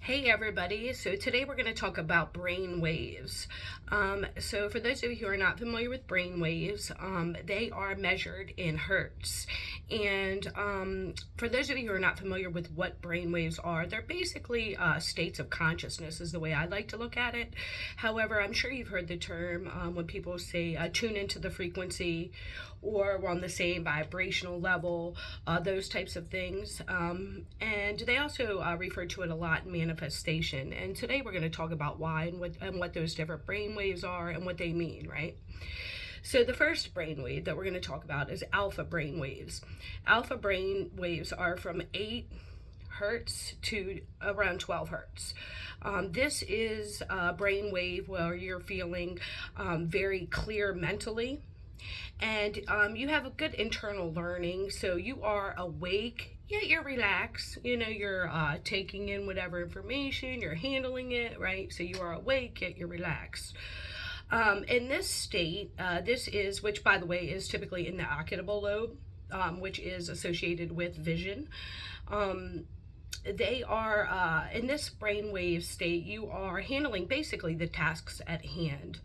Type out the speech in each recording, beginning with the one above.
Hey everybody, so today we're going to talk about brain waves. So for those of you who are not familiar with brain waves, they are measured in hertz. And for those of you who are not familiar with what brain waves are, they're basically states of consciousness is the way I like to look at it. However, I'm sure you've heard the term when people say tune into the frequency, or we're on the same vibrational level, those types of things. And they also refer to it a lot in manifestation. And today we're going to talk about why and what those different brain waves are and what they mean, right? So the first brainwave that we're going to talk about is alpha brain waves. Alpha brain waves are from 8 hertz to around 12 hertz. This is a brain wave where you're feeling very clear mentally, and you have a good internal learning, so you are awake yet you're relaxed. You're taking in whatever information, you're handling it, right? So you are awake yet you're relaxed. In this state, which by the way is typically in the occipital lobe, which is associated with vision. They are in this brainwave state, you are handling basically the tasks at hand.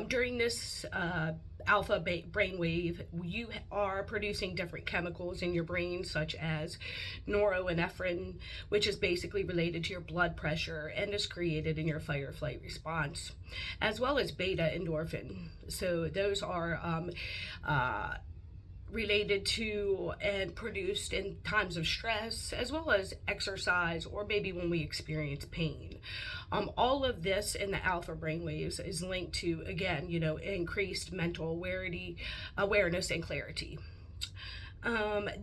During this alpha brainwave, you are producing different chemicals in your brain, such as norepinephrine, which is basically related to your blood pressure and is created in your fight or flight response, as well as beta endorphin. So those are related to and produced in times of stress, as well as exercise, or maybe when we experience pain. All of this in the alpha brainwaves is linked to, again, increased mental awareness and clarity.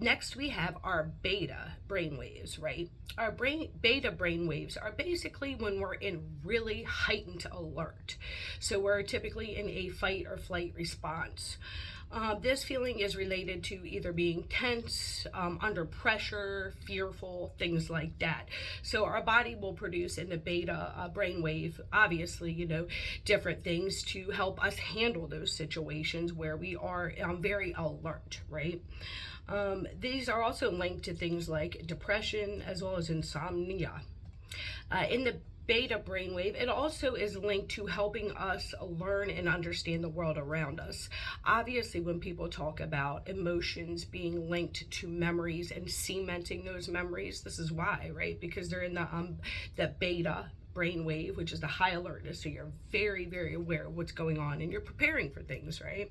Next, we have our beta brainwaves, right? Our beta brainwaves are basically when we're in really heightened alert. So we're typically in a fight or flight response. This feeling is related to either being tense, under pressure, fearful, things like that. So our body will produce in the beta brainwave, obviously, different things to help us handle those situations where we are very alert, right? These are also linked to things like depression as well as insomnia. In the beta brainwave, it also is linked to helping us learn and understand the world around us. Obviously, when people talk about emotions being linked to memories and cementing those memories, this is why, right? Because they're in the beta brainwave, which is the high alertness. So you're very, very aware of what's going on and you're preparing for things, right?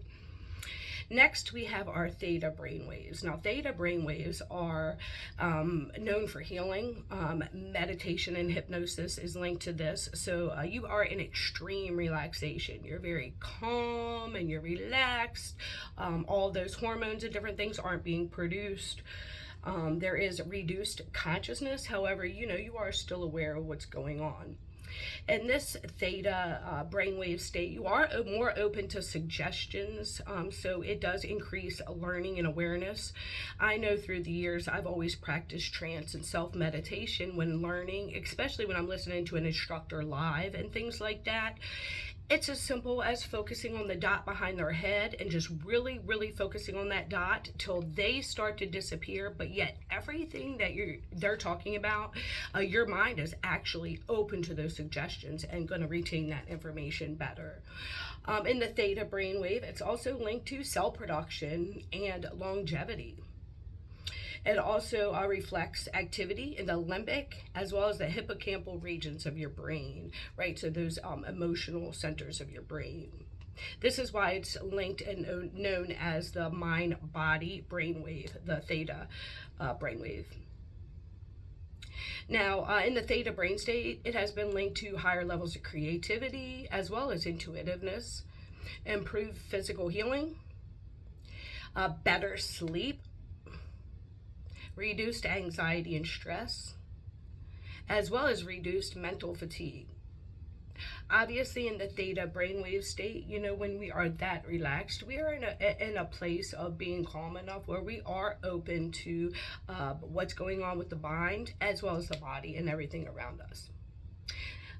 Next, we have our theta brainwaves. Now, theta brainwaves are known for healing. Meditation and hypnosis is linked to this. So you are in extreme relaxation. You're very calm and you're relaxed. All those hormones and different things aren't being produced. There is reduced consciousness. However, you are still aware of what's going on. In this theta brainwave state, you are more open to suggestions, so it does increase learning and awareness. I know through the years I've always practiced trance and self-meditation when learning, especially when I'm listening to an instructor live and things like that. It's as simple as focusing on the dot behind their head and just really, really focusing on that dot till they start to disappear. But yet everything that they're talking about, your mind is actually open to those suggestions and going to retain that information better. In the theta brainwave, it's also linked to cell production and longevity. It also reflects activity in the limbic as well as the hippocampal regions of your brain, right? So those emotional centers of your brain. This is why it's linked and known as the mind-body brainwave, the theta brainwave. Now, in the theta brain state, it has been linked to higher levels of creativity as well as intuitiveness, improved physical healing, better sleep, reduced anxiety and stress, as well as reduced mental fatigue. Obviously, in the theta brainwave state, when we are that relaxed, we are in a place of being calm enough where we are open to what's going on with the mind as well as the body and everything around us.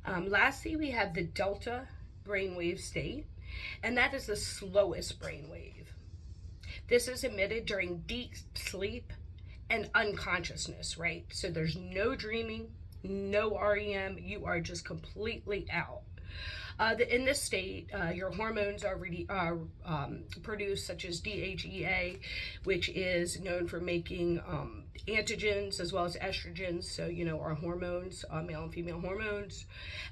Lastly, we have the delta brainwave state, and that is the slowest brainwave. This is emitted during deep sleep and unconsciousness, right? So there's no dreaming, no REM, you are just completely out. In this state, your hormones are produced, such as DHEA, which is known for making antigens as well as estrogens. So, our hormones, male and female hormones,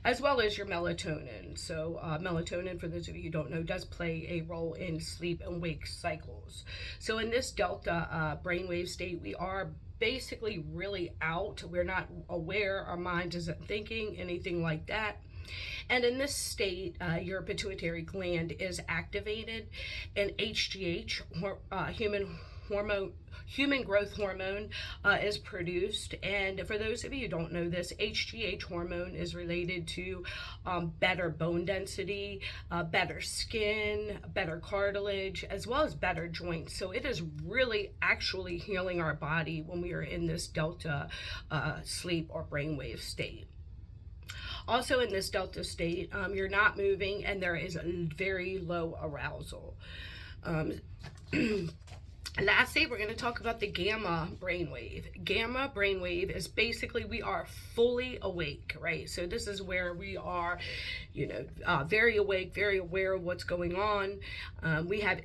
as well as your melatonin. So, melatonin, for those of you who don't know, does play a role in sleep and wake cycles. So, in this delta brainwave state, we are basically really out. We're not aware, our mind isn't thinking anything like that. And in this state, your pituitary gland is activated, and HGH, human growth hormone, is produced. And for those of you who don't know this, HGH hormone is related to better bone density, better skin, better cartilage, as well as better joints. So it is really actually healing our body when we are in this delta sleep or brainwave state. Also, in this delta state, you're not moving, and there is a very low arousal. Lastly, we're going to talk about the gamma brainwave. Gamma brainwave is basically we are fully awake, right? So this is where we are, very awake, very aware of what's going on. We have,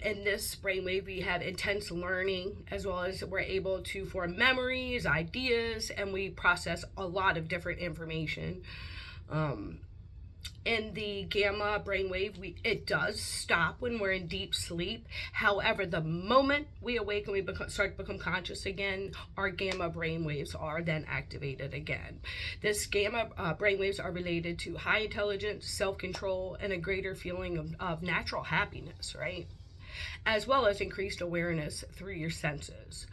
in this brainwave, we have intense learning, as well as we're able to form memories, ideas, and we process a lot of different information. In the gamma brainwave, it does stop when we're in deep sleep. However, the moment we awake and we start to become conscious again, our gamma brainwaves are then activated again. This gamma brainwaves are related to high intelligence, self-control, and a greater feeling of natural happiness, right? As well as increased awareness through your senses.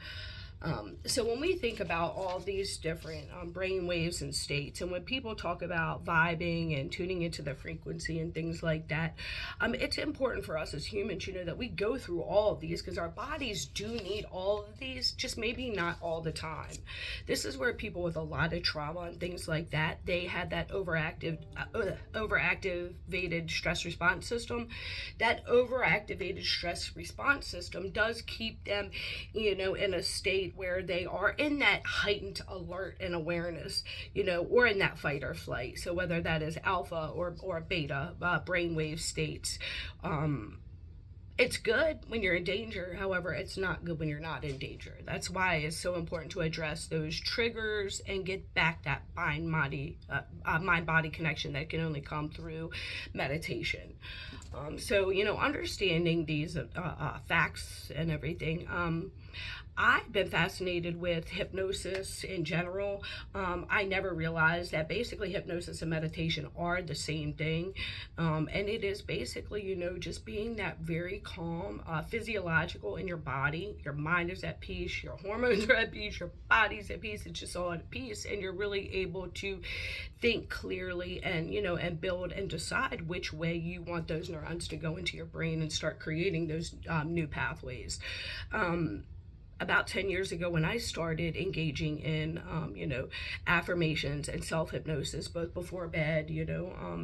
So when we think about all these different brain waves and states, and when people talk about vibing and tuning into the frequency and things like that, it's important for us as humans, that we go through all of these, because our bodies do need all of these, just maybe not all the time. This is where people with a lot of trauma and things like that, they had that overactivated stress response system. That overactivated stress response system does keep them, in a state where they are in that heightened alert and awareness, or in that fight or flight. So whether that is alpha or beta brainwave states, it's good when you're in danger. However, it's not good when you're not in danger. That's why it's so important to address those triggers and get back that mind-body connection that can only come through meditation. So, understanding these facts and everything, I've been fascinated with hypnosis in general. I never realized that basically hypnosis and meditation are the same thing. And it is basically, just being that very calm, physiological in your body. Your mind is at peace, your hormones are at peace, your body's at peace. It's just all at peace. And you're really able to think clearly and, and build and decide which way you want those neurons to go into your brain and start creating those new pathways. About 10 years ago, when I started engaging in, affirmations and self-hypnosis, both before bed,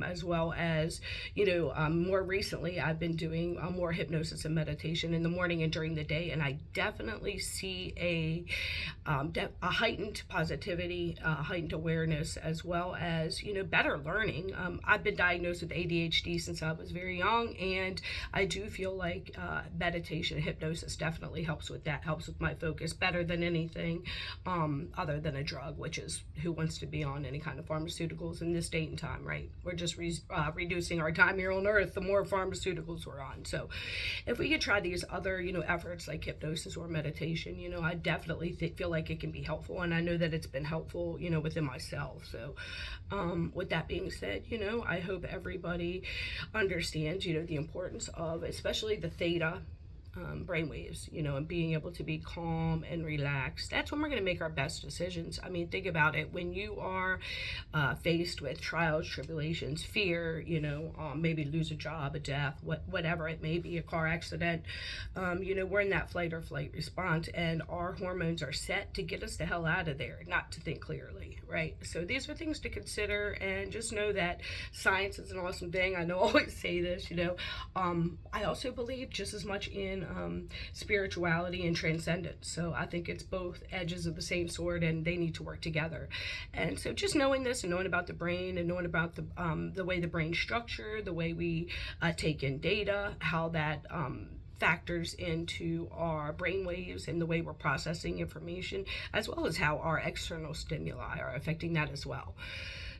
as well as, more recently, I've been doing more hypnosis and meditation in the morning and during the day. And I definitely see a heightened positivity, heightened awareness, as well as, better learning. I've been diagnosed with ADHD since I was very young, and I do feel like meditation and hypnosis definitely helps with that, helps with my focus better than anything other than a drug, which is who wants to be on any kind of pharmaceuticals in this date and time, right? We're just reducing our time here on earth the more pharmaceuticals we're on. So if we could try these other efforts like hypnosis or meditation, I definitely feel like it can be helpful, and I know that it's been helpful within myself. So with that being said, I hope everybody understands the importance of especially the theta brainwaves, and being able to be calm and relaxed. That's when we're going to make our best decisions. I mean, think about it. When you are faced with trials, tribulations, fear, maybe lose a job, a death, whatever it may be, a car accident, we're in that fight or flight response, and our hormones are set to get us the hell out of there, not to think clearly, right? So these are things to consider, and just know that science is an awesome thing. I know I always say this, I also believe just as much in spirituality and transcendence. So I think it's both edges of the same sword, and they need to work together. And so just knowing this and knowing about the brain and knowing about the way the brain's structured, the way we take in data, how that factors into our brain waves and the way we're processing information, as well as how our external stimuli are affecting that as well.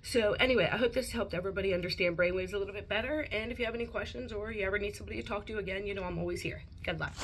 So anyway, I hope this helped everybody understand brainwaves a little bit better. And if you have any questions or you ever need somebody to talk to, again, you know I'm always here. Good luck.